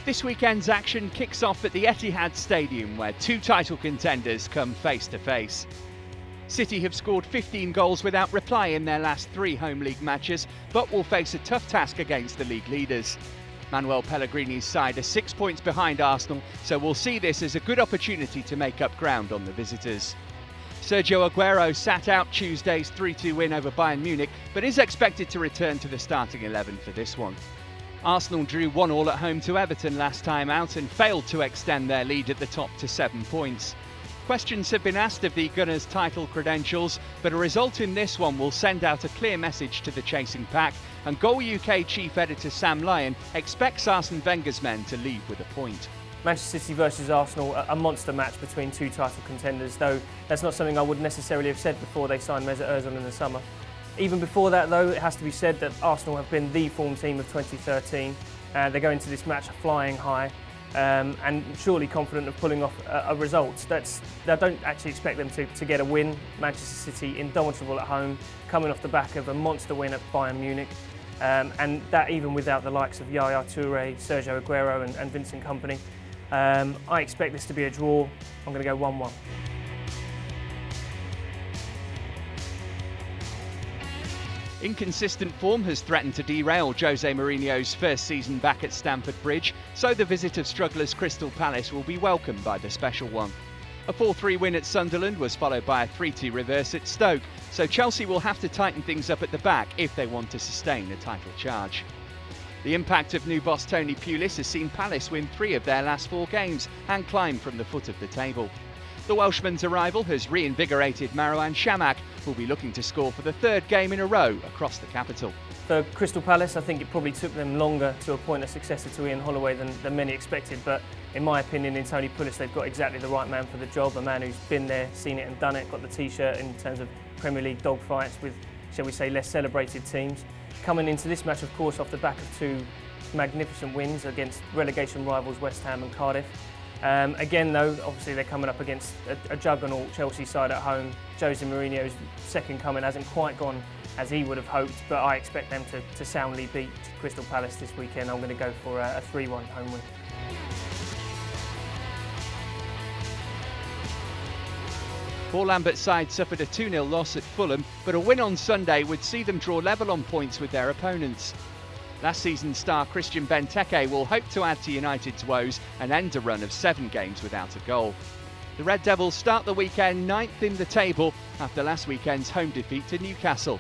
This weekend's action kicks off at the Etihad Stadium, where two title contenders come face to face. City have scored 15 goals without reply in their last 3 home league matches, but will face a tough task against the league leaders. Manuel Pellegrini's side are 6 points behind Arsenal, so we'll see this as a good opportunity to make up ground on the visitors. Sergio Aguero sat out Tuesday's 3-2 win over Bayern Munich, but is expected to return to the starting 11 for this one. Arsenal drew 1-1 at home to Everton last time out and failed to extend their lead at the top to 7 points. Questions have been asked of the Gunners' title credentials, but a result in this one will send out a clear message to the chasing pack, and Goal UK chief editor Sam Lyon expects Arsene Wenger's men to leave with a point. Manchester City versus Arsenal, a monster match between two title contenders, though that's not something I would necessarily have said before they signed Mesut Ozil in the summer. Even before that, though, it has to be said that Arsenal have been the form team of 2013. They go into this match flying high and surely confident of pulling off a result. I don't actually expect them to get a win. Manchester City indomitable at home, coming off the back of a monster win at Bayern Munich. And that even without the likes of Yaya Toure, Sergio Aguero and Vincent Kompany. I expect this to be a draw. I'm going to go 1-1. Inconsistent form has threatened to derail Jose Mourinho's first season back at Stamford Bridge, so the visit of strugglers Crystal Palace will be welcomed by the special one. A 4-3 win at Sunderland was followed by a 3-2 reverse at Stoke, so Chelsea will have to tighten things up at the back if they want to sustain the title charge. The impact of new boss Tony Pulis has seen Palace win 3 of their last 4 games and climb from the foot of the table. The Welshman's arrival has reinvigorated Marouane Chamakh, who will be looking to score for the 3rd game in a row across the capital. For Crystal Palace, I think it probably took them longer to appoint a successor to Ian Holloway than many expected, but in my opinion, in Tony Pulis, they've got exactly the right man for the job, a man who's been there, seen it and done it, got the T-shirt in terms of Premier League dogfights with, shall we say, less celebrated teams. Coming into this match, of course, off the back of 2 magnificent wins against relegation rivals West Ham and Cardiff. Again, though, obviously they're coming up against a juggernaut Chelsea side at home. Jose Mourinho's second coming hasn't quite gone as he would have hoped, but I expect them to soundly beat Crystal Palace this weekend. I'm going to go for a 3-1 home win. Paul Lambert's side suffered a 2-0 loss at Fulham, but a win on Sunday would see them draw level on points with their opponents. Last season's star Christian Benteke will hope to add to United's woes and end a run of 7 games without a goal. The Red Devils start the weekend 9th in the table after last weekend's home defeat to Newcastle.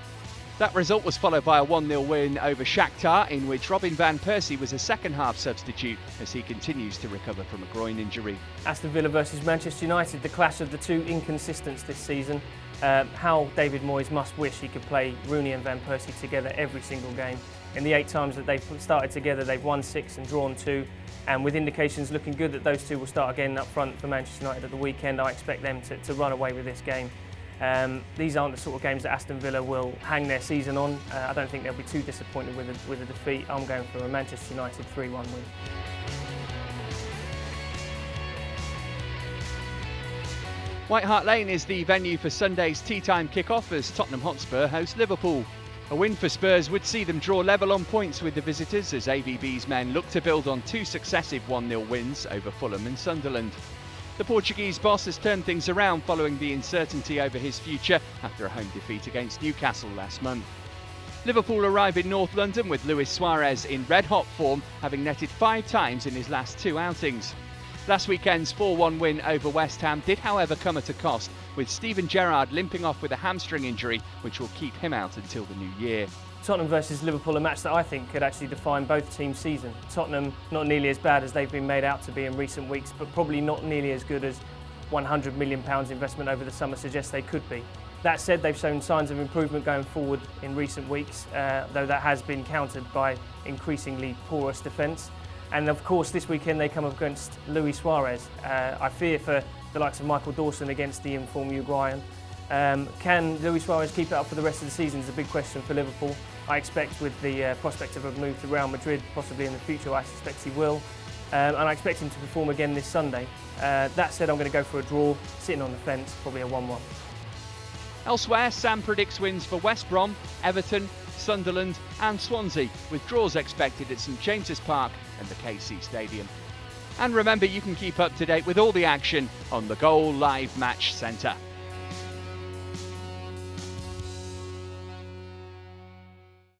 That result was followed by a 1-0 win over Shakhtar, in which Robin van Persie was a second-half substitute as he continues to recover from a groin injury. Aston Villa versus Manchester United, the clash of the 2 inconsistents this season. How David Moyes must wish he could play Rooney and Van Persie together every single game. In the 8 times that they've started together, they've won 6 and drawn 2, and with indications looking good that those 2 will start again up front for Manchester United at the weekend, I expect them to run away with this game. These aren't the sort of games that Aston Villa will hang their season on. I don't think they'll be too disappointed with a defeat. I'm going for a Manchester United 3-1 win. White Hart Lane is the venue for Sunday's tea-time kick-off as Tottenham Hotspur host Liverpool. A win for Spurs would see them draw level on points with the visitors as AVB's men look to build on 2 successive 1-0 wins over Fulham and Sunderland. The Portuguese boss has turned things around following the uncertainty over his future after a home defeat against Newcastle last month. Liverpool arrive in North London with Luis Suarez in red-hot form, having netted 5 times in his last 2 outings. Last weekend's 4-1 win over West Ham did, however, come at a cost, with Steven Gerrard limping off with a hamstring injury, which will keep him out until the new year. Tottenham versus Liverpool, a match that I think could actually define both teams' season. Tottenham not nearly as bad as they've been made out to be in recent weeks, but probably not nearly as good as £100 million investment over the summer suggests they could be. That said, they've shown signs of improvement going forward in recent weeks, though that has been countered by increasingly porous defence. And of course, this weekend they come up against Luis Suarez. I fear for the likes of Michael Dawson against the informed Uruguayan. Can Luis Suarez keep it up for the rest of the season is a big question for Liverpool. I expect with the prospect of a move to Real Madrid, possibly in the future, I suspect he will. And I expect him to perform again this Sunday. That said, I'm going to go for a draw, sitting on the fence, probably a 1-1. Elsewhere, Sam predicts wins for West Brom, Everton, Sunderland and Swansea, with draws expected at St James's Park and the KC Stadium. And remember, you can keep up to date with all the action on the Goal Live Match Centre.